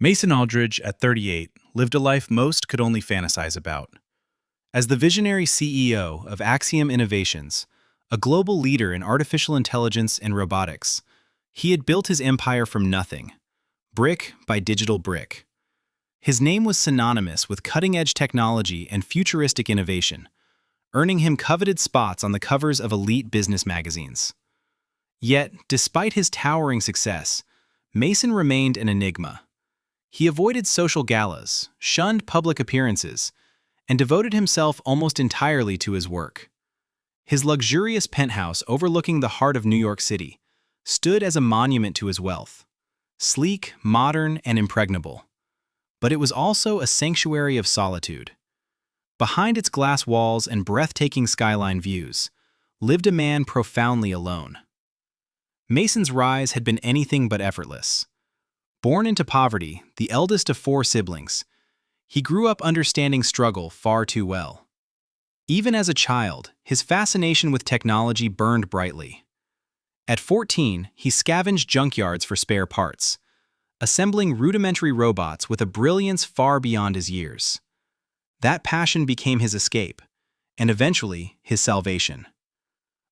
Mason Aldridge, at 38, lived a life most could only fantasize about. As the visionary CEO of Axiom Innovations, a global leader in artificial intelligence and robotics, he had built his empire from nothing, brick by digital brick. His name was synonymous with cutting-edge technology and futuristic innovation, earning him coveted spots on the covers of elite business magazines. Yet, despite his towering success, Mason remained an enigma. He avoided social galas, shunned public appearances, and devoted himself almost entirely to his work. His luxurious penthouse overlooking the heart of New York City stood as a monument to his wealth, sleek, modern, and impregnable. But it was also a sanctuary of solitude. Behind its glass walls and breathtaking skyline views lived a man profoundly alone. Mason's rise had been anything but effortless. Born into poverty, the eldest of 4 siblings, he grew up understanding struggle far too well. Even as a child, his fascination with technology burned brightly. At 14, he scavenged junkyards for spare parts, assembling rudimentary robots with a brilliance far beyond his years. That passion became his escape, and eventually his salvation.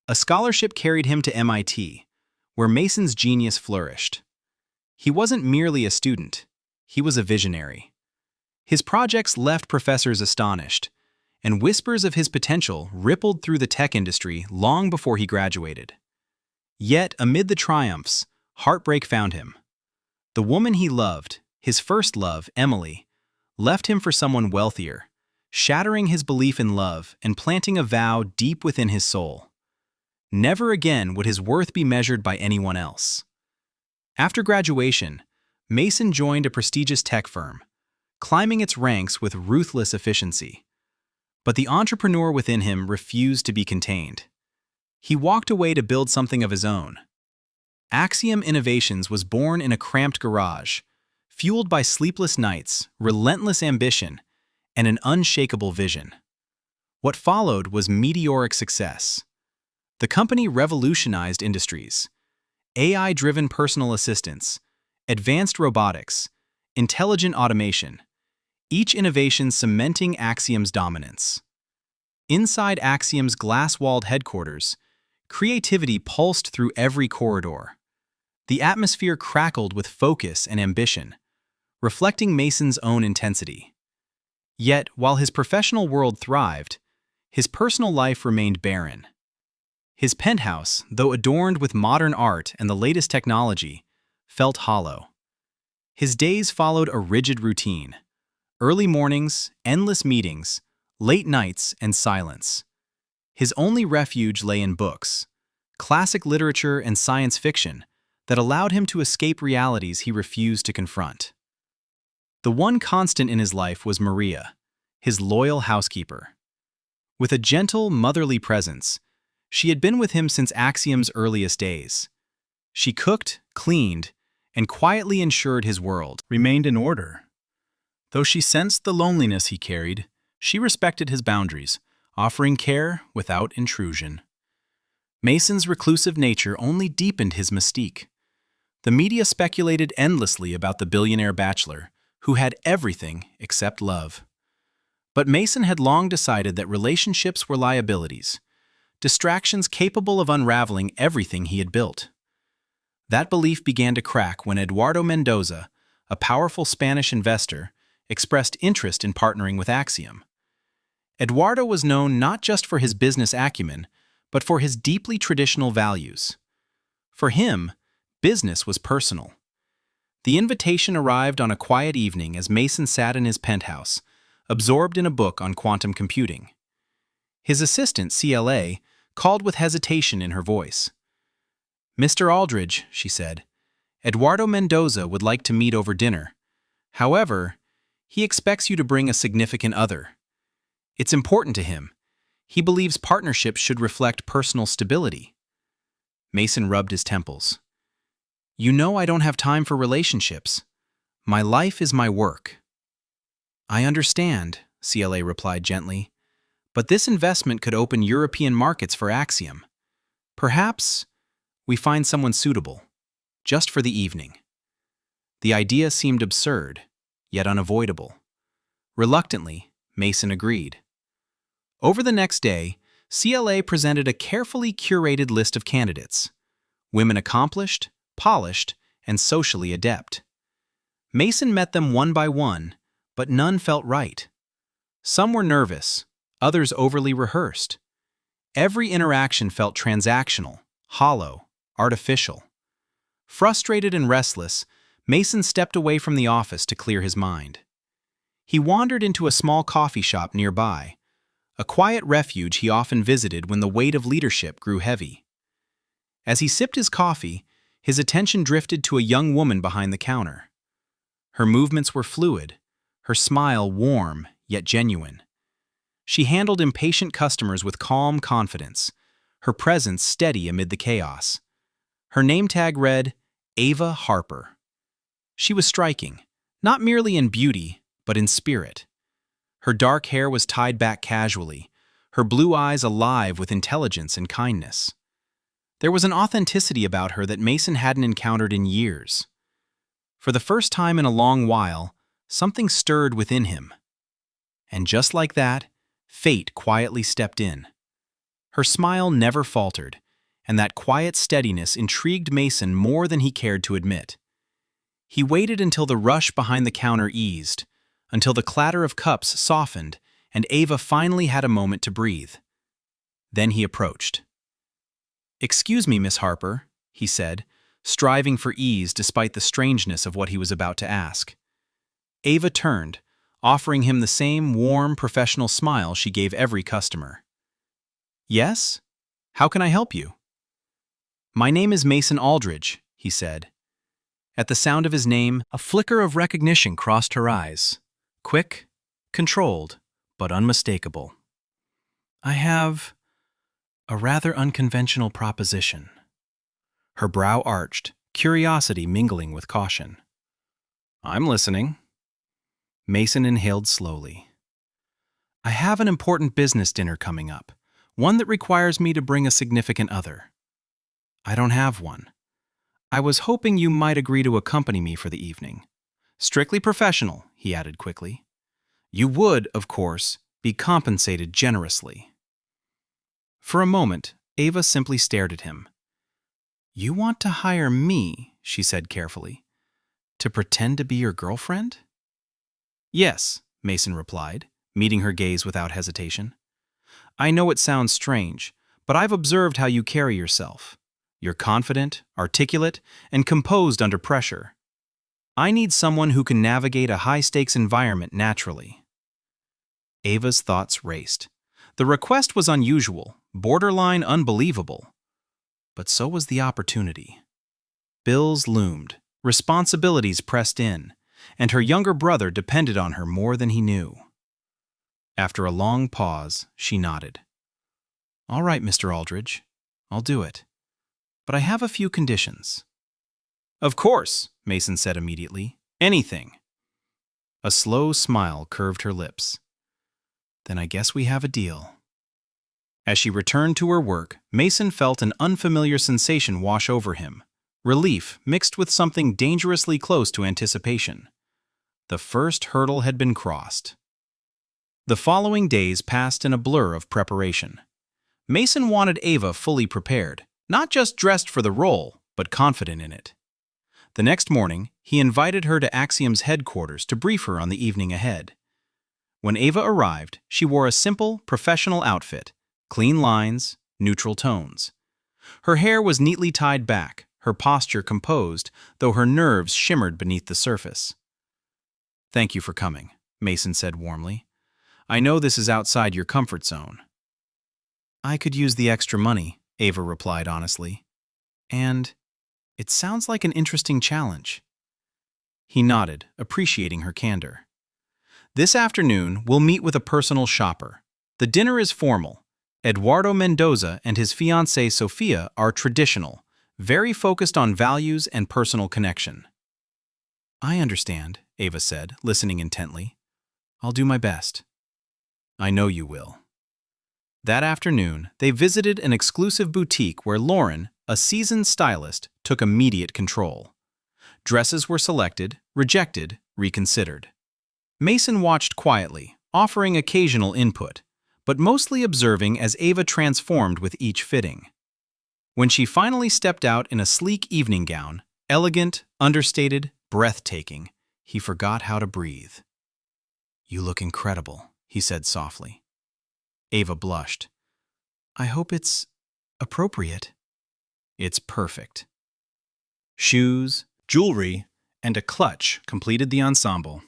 A scholarship carried him to MIT, where Mason's genius flourished. He wasn't merely a student, he was a visionary. His projects left professors astonished, and whispers of his potential rippled through the tech industry long before he graduated. Yet, amid the triumphs, heartbreak found him. The woman he loved, his first love, Emily, left him for someone wealthier, shattering his belief in love and planting a vow deep within his soul. Never again would his worth be measured by anyone else. After graduation, Mason joined a prestigious tech firm, climbing its ranks with ruthless efficiency. But the entrepreneur within him refused to be contained. He walked away to build something of his own. Axiom Innovations was born in a cramped garage, fueled by sleepless nights, relentless ambition, and an unshakable vision. What followed was meteoric success. The company revolutionized industries. AI-driven personal assistants, advanced robotics, intelligent automation, each innovation cementing Axiom's dominance. Inside Axiom's glass-walled headquarters, creativity pulsed through every corridor. The atmosphere crackled with focus and ambition, reflecting Mason's own intensity. Yet, while his professional world thrived, his personal life remained barren. His penthouse, though adorned with modern art and the latest technology, felt hollow. His days followed a rigid routine: early mornings, endless meetings, late nights, and silence. His only refuge lay in books, classic literature and science fiction that allowed him to escape realities he refused to confront. The one constant in his life was Maria, his loyal housekeeper. With a gentle, motherly presence, she had been with him since Axiom's earliest days. She cooked, cleaned, and quietly ensured his world remained in order. Though she sensed the loneliness he carried, she respected his boundaries, offering care without intrusion. Mason's reclusive nature only deepened his mystique. The media speculated endlessly about the billionaire bachelor, who had everything except love. But Mason had long decided that relationships were liabilities, distractions capable of unraveling everything he had built. That belief began to crack when Eduardo Mendoza, a powerful Spanish investor, expressed interest in partnering with Axiom. Eduardo was known not just for his business acumen, but for his deeply traditional values. For him, business was personal. The invitation arrived on a quiet evening as Mason sat in his penthouse, absorbed in a book on quantum computing. His assistant, CLA, called with hesitation in her voice. "Mr. Aldridge," she said, "Eduardo Mendoza would like to meet over dinner. However, he expects you to bring a significant other. It's important to him. He believes partnerships should reflect personal stability." Mason rubbed his temples. "You know I don't have time for relationships. My life is my work." "I understand," CLA replied gently, "but this investment could open European markets for Axiom. Perhaps we find someone suitable, just for the evening." The idea seemed absurd, yet unavoidable. Reluctantly, Mason agreed. Over the next day, CLA presented a carefully curated list of candidates. Women accomplished, polished, and socially adept. Mason met them one by one, but none felt right. Some were nervous, others overly rehearsed. Every interaction felt transactional, hollow, artificial. Frustrated and restless, Mason stepped away from the office to clear his mind. He wandered into a small coffee shop nearby, a quiet refuge he often visited when the weight of leadership grew heavy. As he sipped his coffee, his attention drifted to a young woman behind the counter. Her movements were fluid, her smile warm yet genuine. She handled impatient customers with calm confidence, her presence steady amid the chaos. Her name tag read, Ava Harper. She was striking, not merely in beauty, but in spirit. Her dark hair was tied back casually, her blue eyes alive with intelligence and kindness. There was an authenticity about her that Mason hadn't encountered in years. For the first time in a long while, something stirred within him. And just like that, fate quietly stepped in. Her smile never faltered, and that quiet steadiness intrigued Mason more than he cared to admit. He waited until the rush behind the counter eased, until the clatter of cups softened, and Ava finally had a moment to breathe. Then he approached. "Excuse me, Miss Harper," he said, striving for ease despite the strangeness of what he was about to ask. Ava turned, offering him the same warm, professional smile she gave every customer. "Yes? How can I help you?" "My name is Mason Aldridge," he said. At the sound of his name, a flicker of recognition crossed her eyes. Quick, controlled, but unmistakable. "I have a rather unconventional proposition." Her brow arched, curiosity mingling with caution. "I'm listening." Mason inhaled slowly. "I have an important business dinner coming up, one that requires me to bring a significant other. I don't have one. I was hoping you might agree to accompany me for the evening. Strictly professional," he added quickly. "You would, of course, be compensated generously." For a moment, Ava simply stared at him. "You want to hire me," she said carefully, "to pretend to be your girlfriend?" "Yes," Mason replied, meeting her gaze without hesitation. "I know it sounds strange, but I've observed how you carry yourself. You're confident, articulate, and composed under pressure. I need someone who can navigate a high-stakes environment naturally." Ava's thoughts raced. The request was unusual, borderline unbelievable. But so was the opportunity. Bills loomed, responsibilities pressed in, and her younger brother depended on her more than he knew. After a long pause, she nodded. "All right, Mr. Aldridge, I'll do it. But I have a few conditions." "Of course," Mason said immediately. "Anything." A slow smile curved her lips. "Then I guess we have a deal." As she returned to her work, Mason felt an unfamiliar sensation wash over him, relief mixed with something dangerously close to anticipation. The first hurdle had been crossed. The following days passed in a blur of preparation. Mason wanted Ava fully prepared, not just dressed for the role, but confident in it. The next morning, he invited her to Axiom's headquarters to brief her on the evening ahead. When Ava arrived, she wore a simple, professional outfit, clean lines, neutral tones. Her hair was neatly tied back, her posture composed, though her nerves shimmered beneath the surface. "Thank you for coming," Mason said warmly. "I know this is outside your comfort zone." "I could use the extra money," Ava replied honestly. "And it sounds like an interesting challenge." He nodded, appreciating her candor. "This afternoon, we'll meet with a personal shopper. The dinner is formal. Eduardo Mendoza and his fiancée Sofia are traditional, very focused on values and personal connection." "I understand," Ava said, listening intently. "I'll do my best." "I know you will." That afternoon, they visited an exclusive boutique where Lauren, a seasoned stylist, took immediate control. Dresses were selected, rejected, reconsidered. Mason watched quietly, offering occasional input, but mostly observing as Ava transformed with each fitting. When she finally stepped out in a sleek evening gown, elegant, understated, breathtaking, he forgot how to breathe. "You look incredible," he said softly. Ava blushed. "I hope it's appropriate." "It's perfect." Shoes, jewelry, and a clutch completed the ensemble.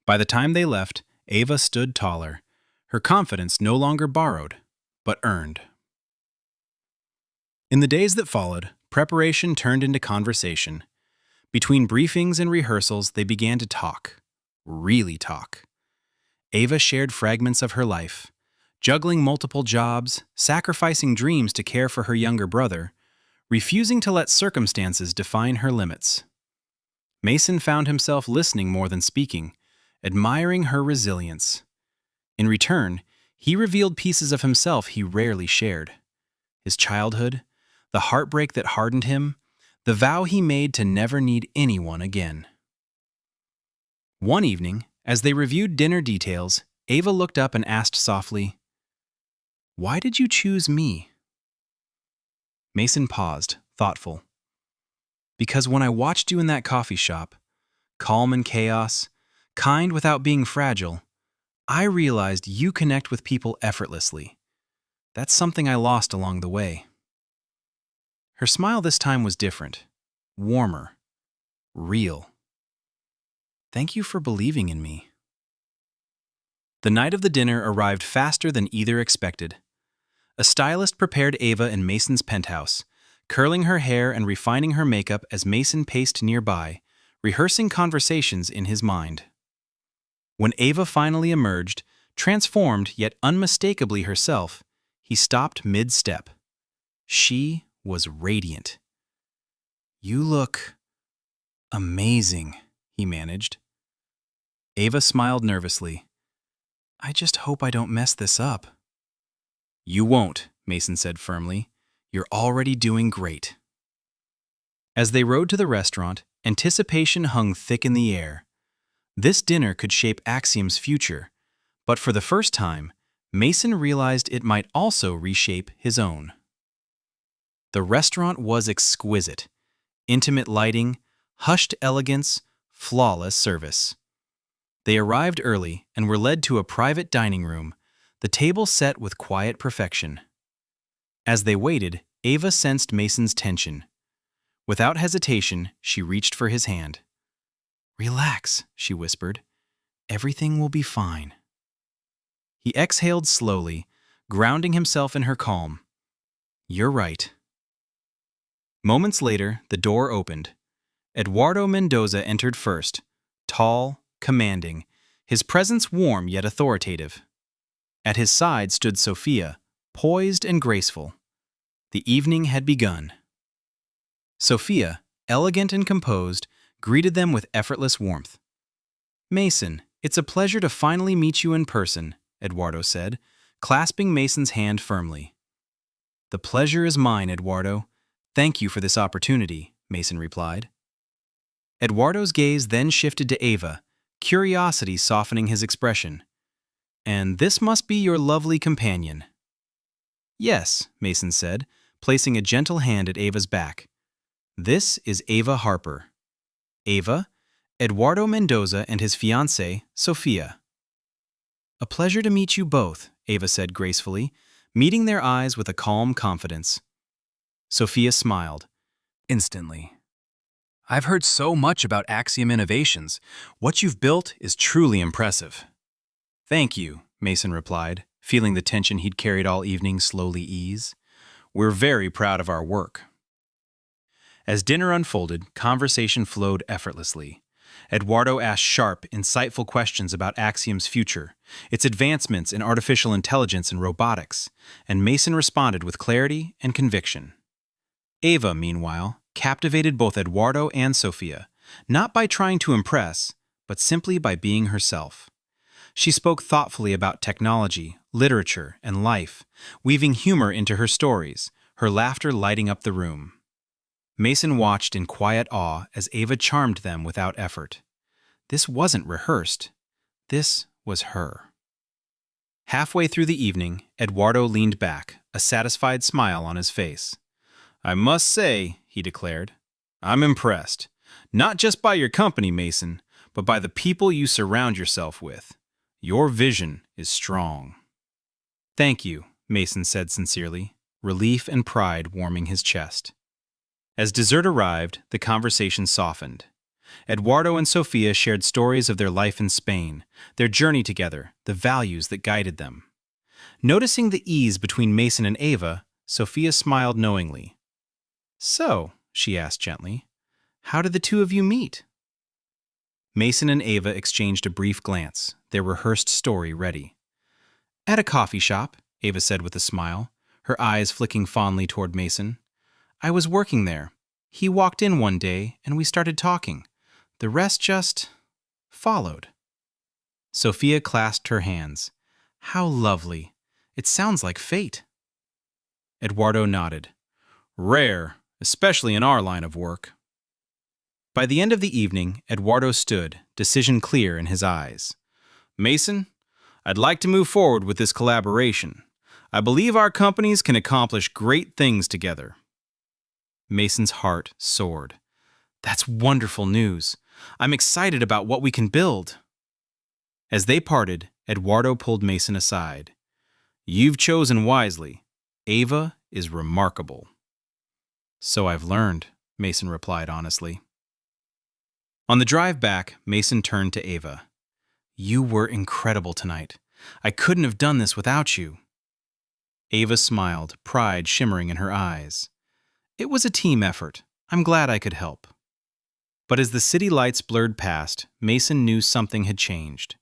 By the time they left, Ava stood taller, her confidence no longer borrowed, but earned. In the days that followed, preparation turned into conversation. Between briefings and rehearsals, they began to talk. Really talk. Ava shared fragments of her life, juggling multiple jobs, sacrificing dreams to care for her younger brother, refusing to let circumstances define her limits. Mason found himself listening more than speaking, admiring her resilience. In return, he revealed pieces of himself he rarely shared. His childhood, the heartbreak that hardened him, the vow he made to never need anyone again. One evening, as they reviewed dinner details, Ava looked up and asked softly, "Why did you choose me?" Mason paused, thoughtful. "Because when I watched you in that coffee shop, calm in chaos, kind without being fragile, I realized you connect with people effortlessly. That's something I lost along the way." Her smile this time was different, warmer, real. "Thank you for believing in me." The night of the dinner arrived faster than either expected. A stylist prepared Ava in Mason's penthouse, curling her hair and refining her makeup as Mason paced nearby, rehearsing conversations in his mind. When Ava finally emerged, transformed yet unmistakably herself, he stopped mid-step. She was radiant. "You look amazing," he managed. Ava smiled nervously. "I just hope I don't mess this up." "You won't," Mason said firmly. "You're already doing great." As they rode to the restaurant, anticipation hung thick in the air. This dinner could shape Axiom's future, but for the first time, Mason realized it might also reshape his own. The restaurant was exquisite. Intimate lighting, hushed elegance, flawless service. They arrived early and were led to a private dining room, the table set with quiet perfection. As they waited, Ava sensed Mason's tension. Without hesitation, she reached for his hand. "Relax," she whispered. "Everything will be fine." He exhaled slowly, grounding himself in her calm. "You're right." Moments later, the door opened. Eduardo Mendoza entered first, tall, commanding, his presence warm yet authoritative. At his side stood Sophia, poised and graceful. The evening had begun. Sophia, elegant and composed, greeted them with effortless warmth. "Mason, it's a pleasure to finally meet you in person," Eduardo said, clasping Mason's hand firmly. "The pleasure is mine, Eduardo. Thank you for this opportunity," Mason replied. Eduardo's gaze then shifted to Ava, curiosity softening his expression. "And this must be your lovely companion." "Yes," Mason said, placing a gentle hand at Ava's back. "This is Ava Harper." Ava, Eduardo Mendoza and his fiancée, Sophia. "A pleasure to meet you both," Ava said gracefully, meeting their eyes with a calm confidence. Sophia smiled. Instantly. "I've heard so much about Axiom Innovations. What you've built is truly impressive." "Thank you," Mason replied, feeling the tension he'd carried all evening slowly ease. "We're very proud of our work." As dinner unfolded, conversation flowed effortlessly. Eduardo asked sharp, insightful questions about Axiom's future, its advancements in artificial intelligence and robotics, and Mason responded with clarity and conviction. Ava, meanwhile, captivated both Eduardo and Sophia, not by trying to impress, but simply by being herself. She spoke thoughtfully about technology, literature, and life, weaving humor into her stories, her laughter lighting up the room. Mason watched in quiet awe as Ava charmed them without effort. This wasn't rehearsed. This was her. Halfway through the evening, Eduardo leaned back, a satisfied smile on his face. "I must say," he declared, "I'm impressed. Not just by your company, Mason, but by the people you surround yourself with. Your vision is strong." "Thank you," Mason said sincerely, relief and pride warming his chest. As dessert arrived, the conversation softened. Eduardo and Sofia shared stories of their life in Spain, their journey together, the values that guided them. Noticing the ease between Mason and Ava, Sofia smiled knowingly. "So," she asked gently, "how did the two of you meet?" Mason and Ava exchanged a brief glance, their rehearsed story ready. "At a coffee shop," Ava said with a smile, her eyes flicking fondly toward Mason. "I was working there. He walked in one day, and we started talking. The rest just followed." Sophia clasped her hands. "How lovely. It sounds like fate." Eduardo nodded. "Rare, especially in our line of work." By the end of the evening, Eduardo stood, decision clear in his eyes. "Mason, I'd like to move forward with this collaboration. I believe our companies can accomplish great things together." Mason's heart soared. "That's wonderful news. I'm excited about what we can build." As they parted, Eduardo pulled Mason aside. "You've chosen wisely. Ava is remarkable." "So I've learned," Mason replied honestly. On the drive back, Mason turned to Ava. "You were incredible tonight. I couldn't have done this without you." Ava smiled, pride shimmering in her eyes. "It was a team effort. I'm glad I could help." But as the city lights blurred past, Mason knew something had changed.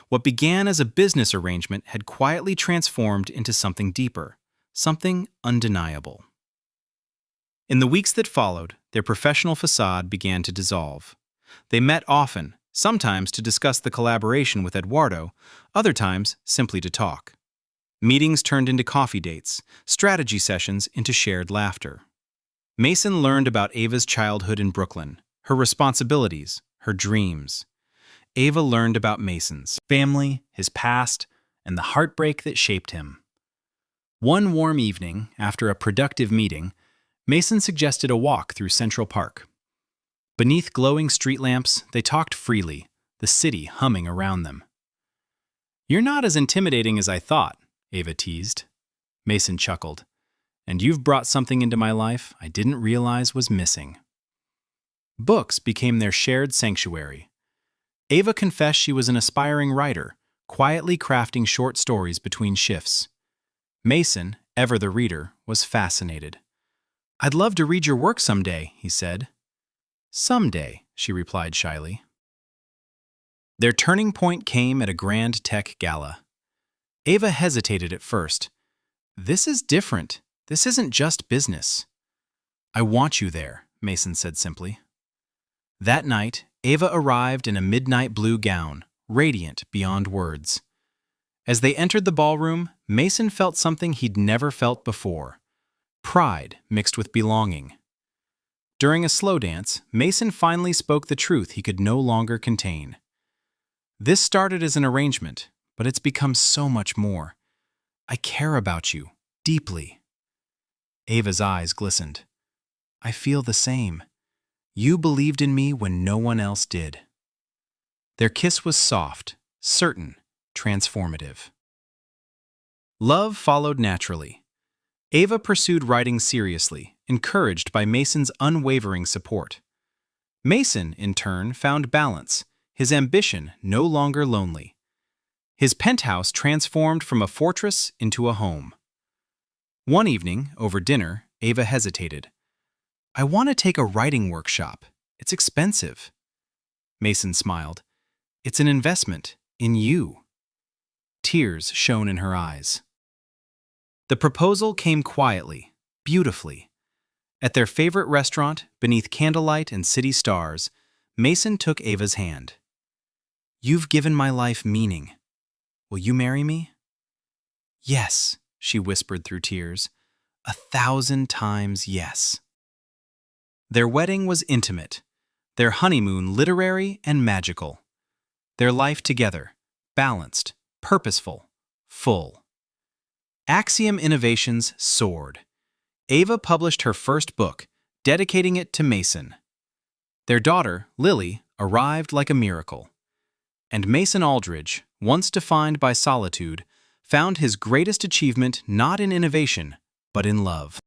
What began as a business arrangement had quietly transformed into something deeper, something undeniable. In the weeks that followed, their professional facade began to dissolve. They met often, sometimes to discuss the collaboration with Eduardo, other times simply to talk. Meetings turned into coffee dates, strategy sessions into shared laughter. Mason learned about Ava's childhood in Brooklyn, her responsibilities, her dreams. Ava learned about Mason's family, his past, and the heartbreak that shaped him. One warm evening, after a productive meeting, Mason suggested a walk through Central Park. Beneath glowing street lamps, they talked freely, the city humming around them. "You're not as intimidating as I thought," Ava teased. Mason chuckled. "And you've brought something into my life I didn't realize was missing." Books became their shared sanctuary. Ava confessed she was an aspiring writer, quietly crafting short stories between shifts. Mason, ever the reader, was fascinated. "I'd love to read your work someday," he said. "Someday," she replied shyly. Their turning point came at a grand tech gala. Ava hesitated at first. "This is different. This isn't just business." "I want you there," Mason said simply. That night, Ava arrived in a midnight blue gown, radiant beyond words. As they entered the ballroom, Mason felt something he'd never felt before: pride mixed with belonging. During a slow dance, Mason finally spoke the truth he could no longer contain. "This started as an arrangement, but it's become so much more. I care about you, deeply." Ava's eyes glistened. "I feel the same. You believed in me when no one else did." Their kiss was soft, certain, transformative. Love followed naturally. Ava pursued writing seriously, encouraged by Mason's unwavering support. Mason, in turn, found balance, his ambition no longer lonely. His penthouse transformed from a fortress into a home. One evening, over dinner, Ava hesitated. "I want to take a writing workshop. It's expensive." Mason smiled. "It's an investment in you." Tears shone in her eyes. The proposal came quietly, beautifully. At their favorite restaurant, beneath candlelight and city stars, Mason took Ava's hand. "You've given my life meaning. Will you marry me?" "Yes," she whispered through tears. "1,000 times yes." Their wedding was intimate, their honeymoon literary and magical. Their life together, balanced, purposeful, full. Axiom Innovations soared. Ava published her first book, dedicating it to Mason. Their daughter, Lily, arrived like a miracle. And Mason Aldridge, once defined by solitude, found his greatest achievement not in innovation, but in love.